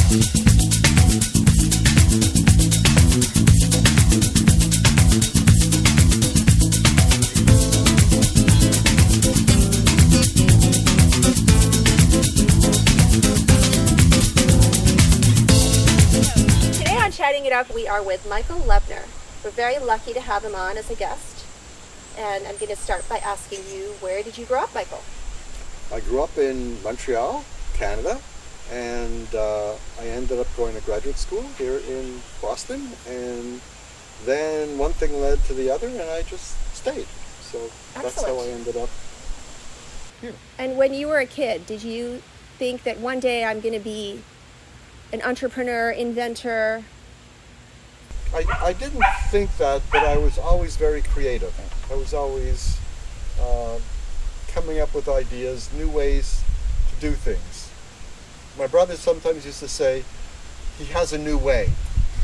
Chatting It Up, we are with Michael Lebner. We're very lucky to have him on as a guest. And I'm going to start by asking you, where did you grow up, Michael? I grew up in Montreal, Canada, and I ended up going to graduate school here in Boston. And then one thing led to the other, and I just stayed. So that's how I ended up here. And when you were a kid, did you think that one day I'm going to be an entrepreneur, inventor? I didn't think that, but I was always very creative. I was always coming up with ideas, new ways to do things. My brother sometimes used to say he has a new way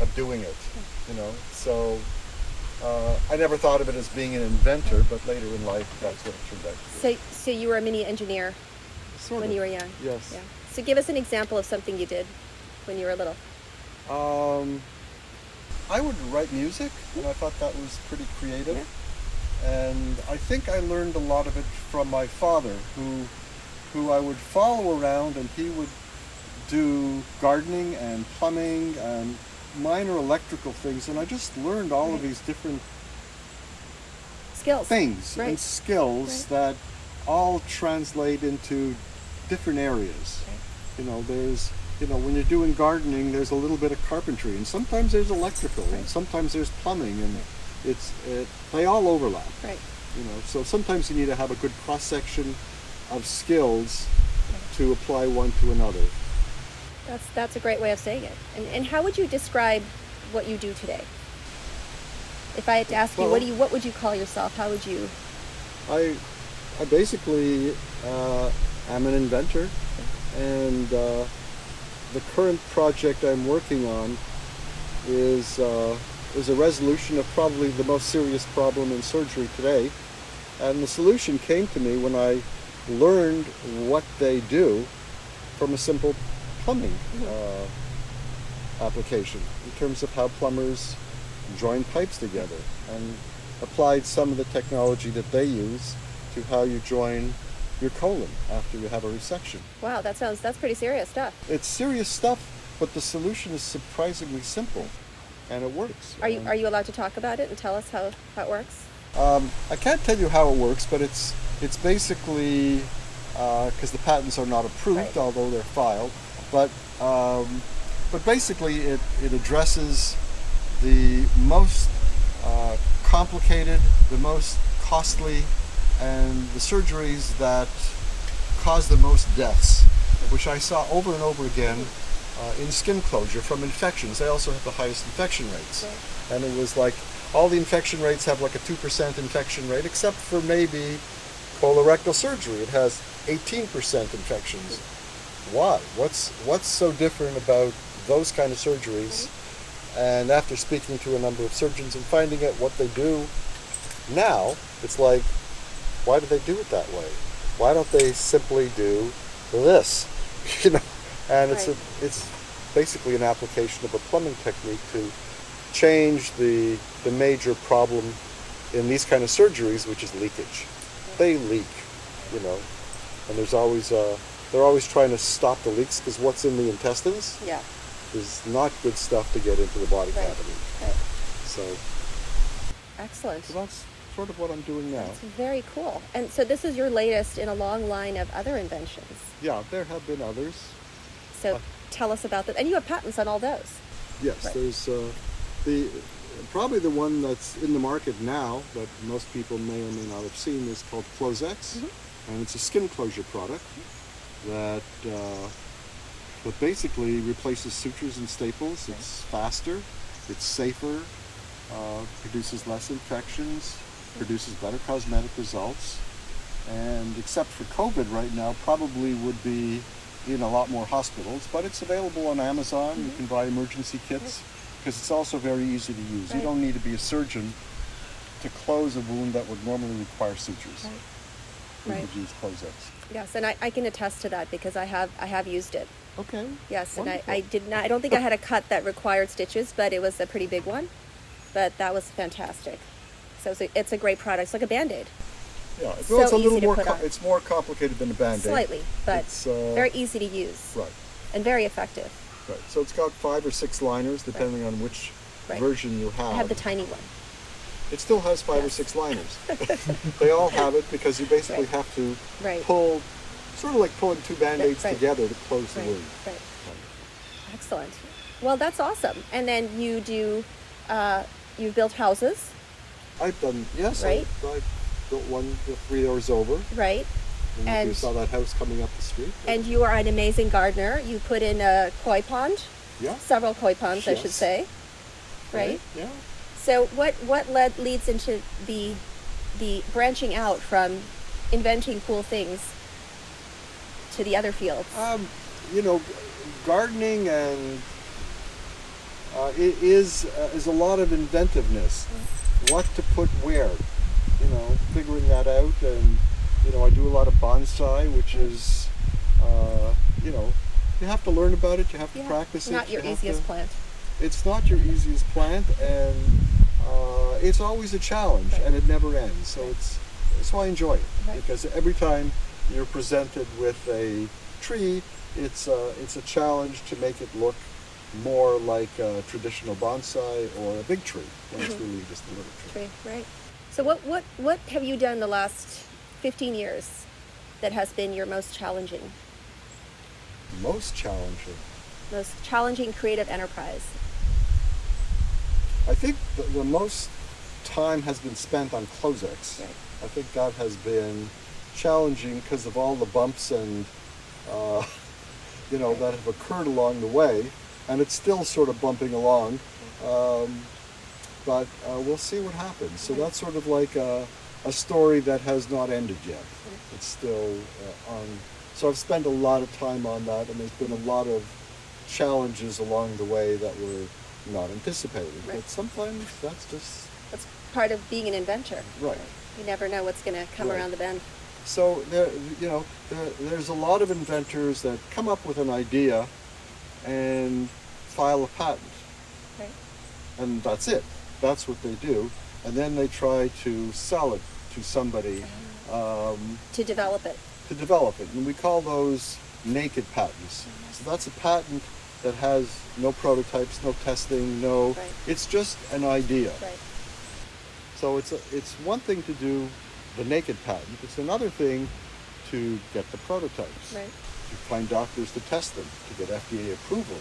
of doing it, you know. So I never thought of it as being an inventor, but later in life, that's what it turned out to be. So you were a mini engineer when you were young? Yes. Yeah. So give us an example of something you did when you were little. I would write music, and I thought that was pretty creative. Yeah. And I think I learned a lot of it from my father, who I would follow around, and he would do gardening and plumbing and minor electrical things, and I just learned all of these different skills and skills that all translate into different areas. You know, when you're doing gardening, there's a little bit of carpentry, and sometimes there's electrical, and sometimes there's plumbing, and they all overlap. Right. You know, so sometimes you need to have a good cross section of skills to apply one to another. That's a great way of saying it. And how would you describe what you do today? If I had to ask you, what would you call yourself? How would you? I basically am an inventor, and the current project I'm working on is a resolution of probably the most serious problem in surgery today. And the solution came to me when I learned what they do from a simple plumbing application in terms of how plumbers join pipes together, and applied some of the technology that they use to how you join your colon after you have a resection. Wow, that's pretty serious stuff. It's serious stuff, but the solution is surprisingly simple, and it works. Are you allowed to talk about it and tell us how it works? I can't tell you how it works, but it's basically because the patents are not approved, although they're filed. But basically, it addresses the most complicated, the most costly, and the surgeries that cause the most deaths, which I saw over and over again in skin closure from infections. They also have the highest infection rates. And it was like all the infection rates have like a 2% infection rate, except for maybe colorectal surgery. It has 18% infections. Why? What's so different about those kind of surgeries? And after speaking to a number of surgeons and finding out what they do now, it's like, why do they do it that way? Why don't they simply do this? You know, and it's basically an application of a plumbing technique to change the major problem in these kind of surgeries, which is leakage. They leak, you know, and they're always trying to stop the leaks, because what's in the intestines is not good stuff to get into the body cavity. Right. So excellent. So that's sort of what I'm doing now. That's very cool. And so this is your latest in a long line of other inventions. Yeah, there have been others. So tell us about that. And you have patents on all those. Yes, there's probably the one that's in the market now that most people may or may not have seen is called Closex, and it's a skin closure product that basically replaces sutures and staples. It's faster, it's safer, produces less infections, produces better cosmetic results, and except for COVID right now, probably would be in a lot more hospitals, but it's available on Amazon. You can buy emergency kits, because it's also very easy to use. You don't need to be a surgeon to close a wound that would normally require sutures. You could use Closex. Yes, and I can attest to that, because I have used it. Okay. Yes, and Wonderful. I did not. I don't think I had a cut that required stitches, but it was a pretty big one. But that was fantastic. So it's a great product. It's like a Band-Aid. Yeah. Well, So it's a little easy to more. put on. It's more complicated than a Band-Aid. Slightly, but It's very easy to use. right. And very effective. Right. So it's got 5 or 6 liners, depending on which Right. version you have. I have the tiny one. It still has 5 or Yes. 6 liners. They all have it because you basically Right. have to Right. pull, sort of like pulling 2 Band-Aids Right. together to close the Right. wound. Right. Excellent. Well, that's awesome. And then you do. You've built houses, I've done, yes, Right. I built one 3 doors over. right? And you And- saw that house coming up the street. And you are an amazing gardener. You put in a koi pond, Yeah. several koi ponds, I should Yes. say. Right. Yeah. So what leads into the branching out from inventing cool things to the other fields? You know, gardening and it is a lot of inventiveness. What to put where, you know, figuring that out. And you know, I do a lot of bonsai, which is, you know, you have to learn about it. You have to Yeah, practice it. not your you have easiest to- plant. It's not your easiest plant, and it's always a challenge, Right. and it never ends. So that's why I enjoy it, Right. because every time you're presented with a tree, it's a challenge to make it look more like a traditional bonsai or a big tree when it's really just a little tree. Tree, right? So what have you done the last 15 years that has been your most challenging Most challenging. creative enterprise? I think the most time has been spent on Closex. Right. I think that has been challenging because of all the bumps and you know, that have occurred along the way, and it's still sort of bumping along. But we'll see what happens. So that's sort of like a story that has not ended yet. It's still on. So I've spent a lot of time on that, and there's been a lot of challenges along the way that were not anticipated. Right. But sometimes that's just That's part of being an inventor. right. You never know what's going to come Right. around the bend. So there's a lot of inventors that come up with an idea and file a patent, Right. and that's it. That's what they do, and then they try to sell it to somebody To develop it. to develop it, and we call those naked patents. So that's a patent that has no prototypes, no testing, no. Right. It's just an idea. Right. So it's one thing to do the naked patent. It's another thing to get the prototypes. Right. To find doctors to test them, to get FDA approval,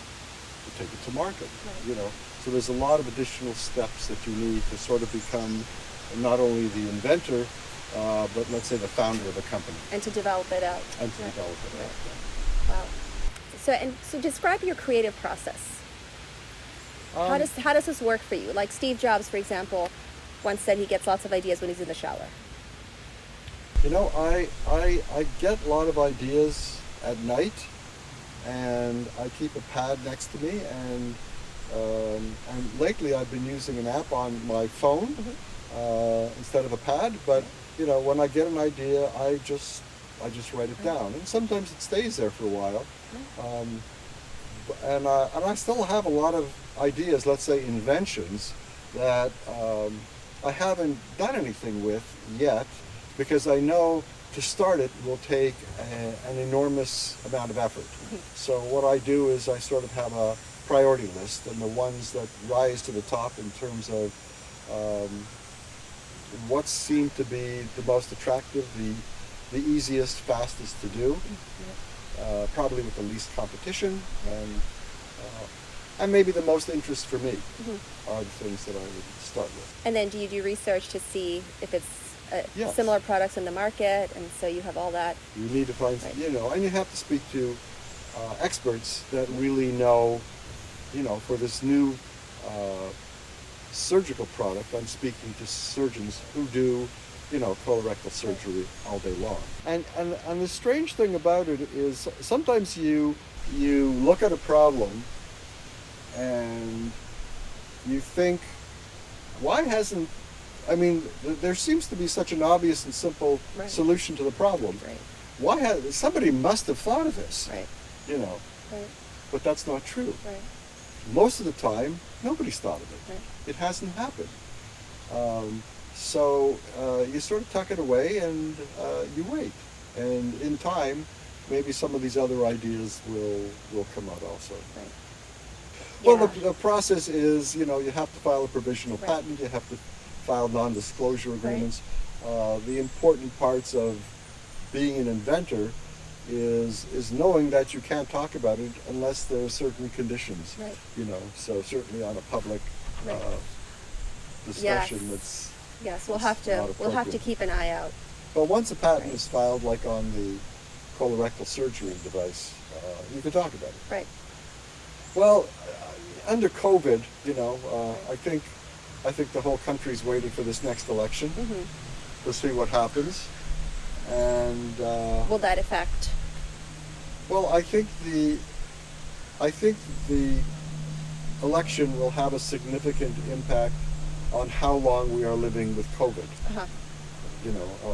to take it to market. Right. You know, so there's a lot of additional steps that you need to sort of become not only the inventor, but let's say the founder of a company, And to develop it out. and to Right. develop it. Right. Wow. So describe your creative process. How does this work for you? Like Steve Jobs, for example, once said he gets lots of ideas when he's in the shower. You know, I get a lot of ideas at night, and I keep a pad next to me, and lately I've been using an app on my phone instead of a pad. But you know, when I get an idea, I just write it down, and sometimes it stays there for a while. And I still have a lot of ideas, let's say inventions, that I haven't done anything with yet, because I know to start it will take an enormous amount of effort. So what I do is I sort of have a priority list, and the ones that rise to the top in terms of what seem to be the most attractive, the easiest, fastest to do, probably with the least competition, and maybe the most interest for me are the things that I would start with. And then do you do research to see if it's Yes. similar products in the market? And so you have all that. You need to find, Right. you know, and you have to speak to experts that really know, you know, for this new surgical product, I'm speaking to surgeons who do, you know, colorectal surgery all day long. And the strange thing about it is sometimes you look at a problem and you think, why hasn't, I mean, there seems to be such an obvious and simple Right. solution to the problem. Right. Somebody must have thought of this, Right. you know. Right. But that's not true. Right. Most of the time, nobody's thought of it. Right. It hasn't happened. So you sort of tuck it away and you wait. And in time, maybe some of these other ideas will come out also. Right. Well, Yeah. the process is, you have to file a provisional Right. patent, you have to file non-disclosure agreements. The important parts of being an inventor is knowing that you can't talk about it unless there are certain conditions. Right. So certainly on a public Right. discussion, Yes. it's Yes, it's we'll have not to keep an eye out. But once a patent Right. is filed, like on the colorectal surgery device, you can talk about it. Right. Well, under COVID, I think the whole country's waiting for this next election Mm-hmm. to see what happens, and Will that affect? well, I think the election will have a significant impact on how long we are living with COVID. Uh-huh.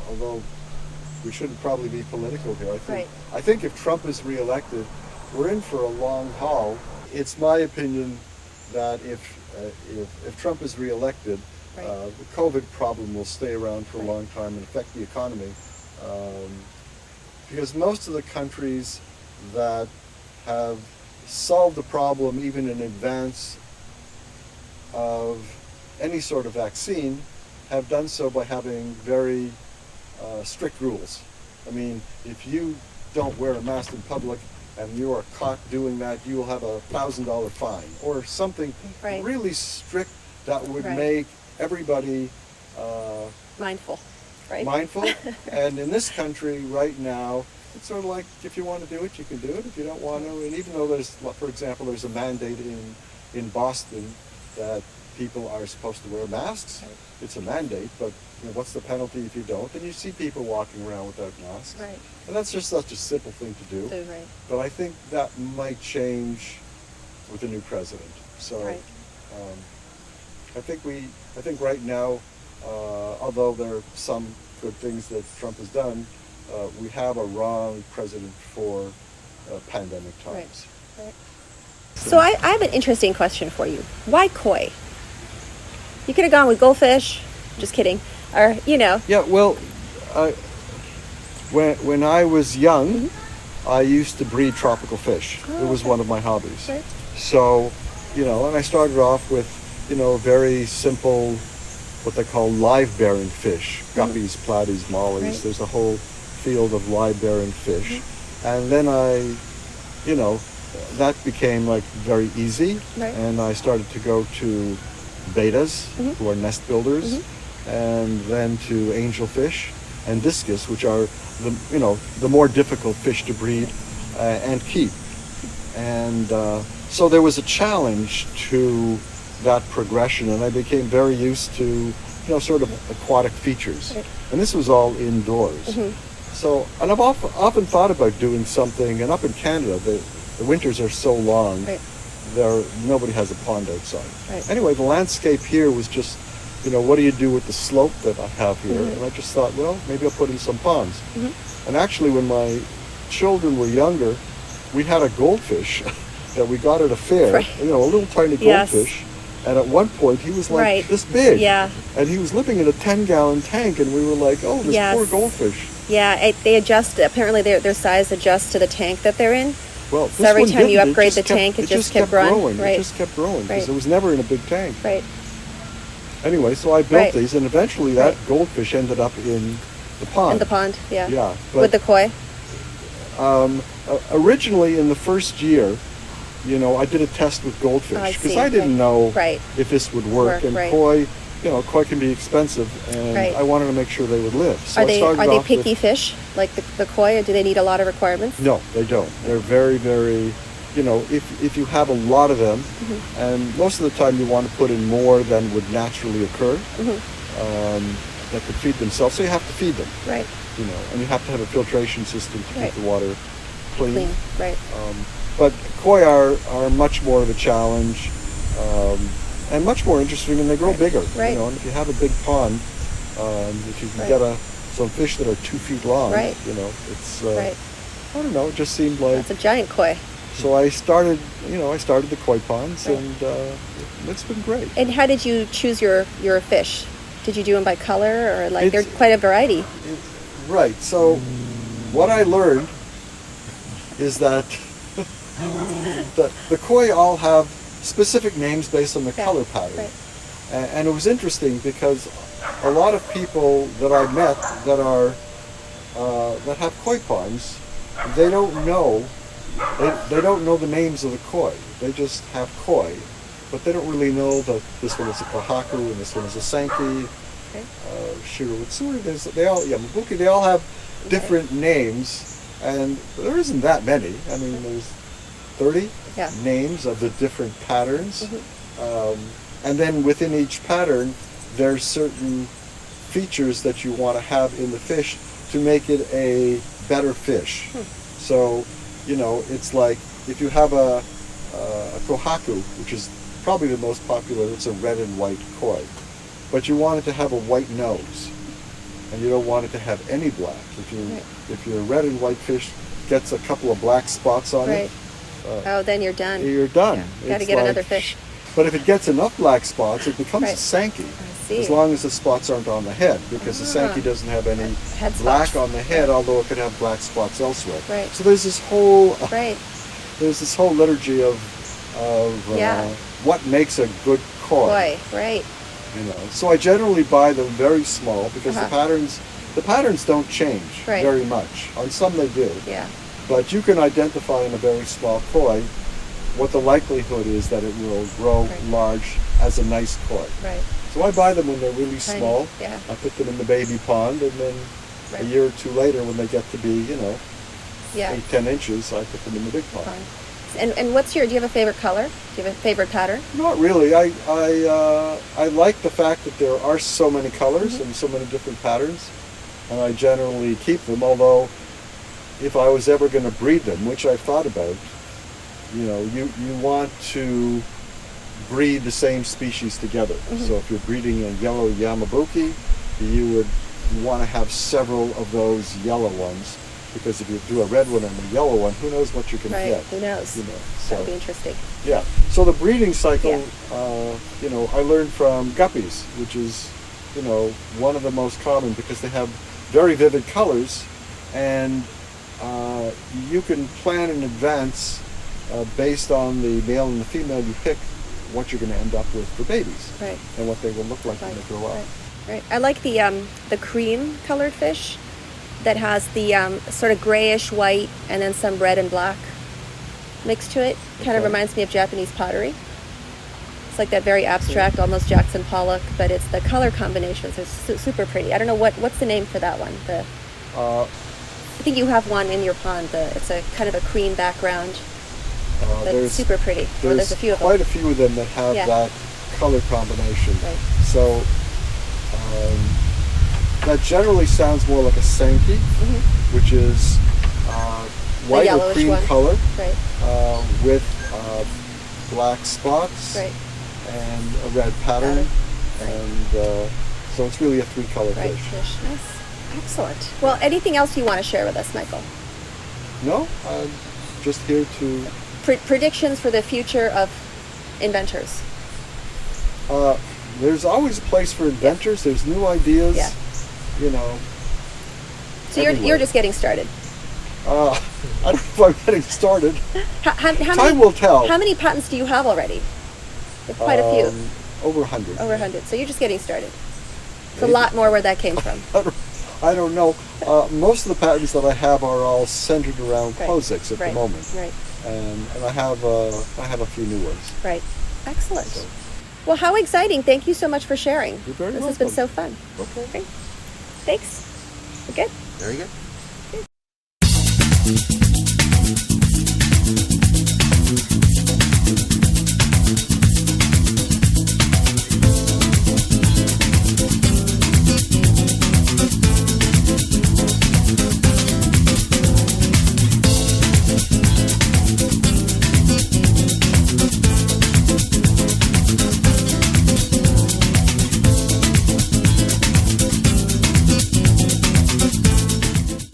Although we shouldn't probably be political here. Right. I think if Trump is reelected, we're in for a long haul. It's my opinion that if Trump is reelected, Right. the COVID problem will stay around for a Right. long time and affect the economy, because most of the countries that have solved the problem even in advance of any sort of vaccine have done so by having very strict rules. I mean, if you don't wear a mask in public and you are caught doing that, you will have a $1,000 fine or something Right. really strict that would Right. make everybody Mindful. Right. mindful. And in this country right now, it's sort of like if you want to do it, you can do it. If you don't want to, and even though for example, there's a mandate in Boston that people are supposed to wear masks. Right. It's a mandate, but what's the penalty if you don't? And you see people walking around without masks. Right. And that's just such a simple thing to do. Right. But I think that might change with the new president. So Right. I think right now, although there are some good things that Trump has done, we have a wrong president for pandemic times. Right. So I have an interesting question for you. Why koi? You could have gone with goldfish. Just kidding. Or, Yeah, well, when I was young, I used to breed tropical fish. Oh, It was okay. one of my hobbies. Right. So, and I started off with, very simple, what they call live-bearing fish. Guppies, platies, mollies. Right. There's a whole field of live-bearing fish. And then that became like very easy. Right. And I started to go to betas, who are nest builders, and then to angelfish and discus, which are the more difficult fish to breed and keep. And so there was a challenge to that progression, and I became very used to sort of aquatic features. Right. And this was all indoors. So, and I've often thought about doing something, and up in Canada, the winters are so long. Right. Nobody has a pond outside. Right. Anyway, the landscape here was just, what do you do with the slope that I have here? And I just thought, well, maybe I'll put in some ponds. And actually, when my children were younger, we had a goldfish that we got at a fair, Right. a little tiny Yes. goldfish. And at one point, he was like Right. this big. Yeah. And he was living in a 10-gallon tank, and we were like, oh, this Yes. poor goldfish. Yeah, they adjust. Apparently, their size adjusts to the tank that they're in. Well, So every this one time you didn't. upgrade the tank, it just kept growing. Right. It just kept growing because Right. it was never in a big tank. Right. Anyway, so I built Right. these, and eventually that Right. goldfish ended up in the pond. In the pond. Yeah. Yeah, With the koi. Originally, in the first year, I did a test with Oh, I goldfish because see. I didn't know Right. if this would work. And right. koi can be expensive, and Right. I wanted to make sure they would live. So Are I they started off picky with, fish like the koi, or do they need a lot of requirements? No, they don't. They're very, very, if you have a lot of them, and most of the time you want to put in more than would naturally occur, that could feed themselves, so you have to feed them, Right. and you have to have a filtration system to Right. keep the water clean. Clean. Right. But koi are much more of a challenge, and much more interesting, and they grow bigger. Right. And if you have a big pond, if you can Right. get some fish that are 2 feet long, Right. it's Right. I don't know. It just seemed like That's a giant koi. So I started the koi ponds, and it's been great. And how did you choose your fish? Did you do them by color, or like there's quite a variety? Right. So what I learned is that the koi all have specific names based on the color pattern. Right. And it was interesting because a lot of people that I met that are that have koi ponds, they don't know the names of the koi. They just have koi, but they don't really know that this one is a kohaku and this one is a senki, shiroitsuri. Mabuki. They all have different names, and there isn't that many. I mean, there's 30 names of the different patterns. And then within each pattern, there's certain features that you want to have in the fish to make it a better fish. So, it's like if you have a kohaku, which is probably the most popular, it's a red and white koi. But you want it to have a white nose, and you don't want it to have any black. If your red and white fish gets a couple of black spots on it, then you're done. You're done. Got to get another fish. But if it gets enough black spots, it becomes a senki. As long as the spots aren't on the head, because the senki doesn't have any black on the head, although it could have black spots elsewhere. Right. So there's this whole liturgy of what makes a good koi. Right. So I generally buy them very small because the patterns don't change very much. On some they do. Yeah. But you can identify in a very small koi what the likelihood is that it will grow large as a nice koi. Right. So I buy them when they're really small. Yeah. I put them in the baby pond, and then a year or two later, when they get to be 8-10 inches, I put them in the big pond. And do you have a favorite color? Do you have a favorite pattern? Not really. I like the fact that there are so many colors and so many different patterns, and I generally keep them. Although, if I was ever going to breed them, which I've thought about, you want to breed the same species together. So if you're breeding a yellow Yamabuki, you would want to have several of those yellow ones, because if you do a red one and a yellow one, who knows what you can get. Who knows? So, that'll be interesting. Yeah. So the breeding cycle, I learned from guppies, which is, one of the most common, because they have very vivid colors, and you can plan in advance based on the male and the female you pick, what you're going to end up with for babies, and what they will look like when they grow up. Right. I like the cream colored fish that has the sort of grayish white and then some red and black mixed to it. Kind of reminds me of Japanese pottery. It's like that very abstract, almost Jackson Pollock, but it's the color combinations are super pretty. I don't know what's the name for that one. I think you have one in your pond. It's a kind of a cream background. That's super pretty. There's a few of them. Quite a few of them that have that color combination. Right. So that generally sounds more like a senki, which is white or cream color with black spots and a red pattern. And so it's really a 3-color fish. Nice. Excellent. Well, anything else you want to share with us, Michael? No, I'm just here to... Predictions for the future of inventors. There's always a place for inventors. There's new ideas. So you're just getting started. I don't know if I'm getting started. Time will tell. How many patents do you have already? You have quite a few. Over 100. Over 100. So you're just getting started. It's a lot more where that came from. I don't know. Most of the patents that I have are all centered around Closex at the moment. Right. And I have a few new ones. Right. Excellent. So. Well, how exciting. Thank you so much for sharing. You're very welcome. This has been so fun. Okay. Great. Thanks. We're good? Very good.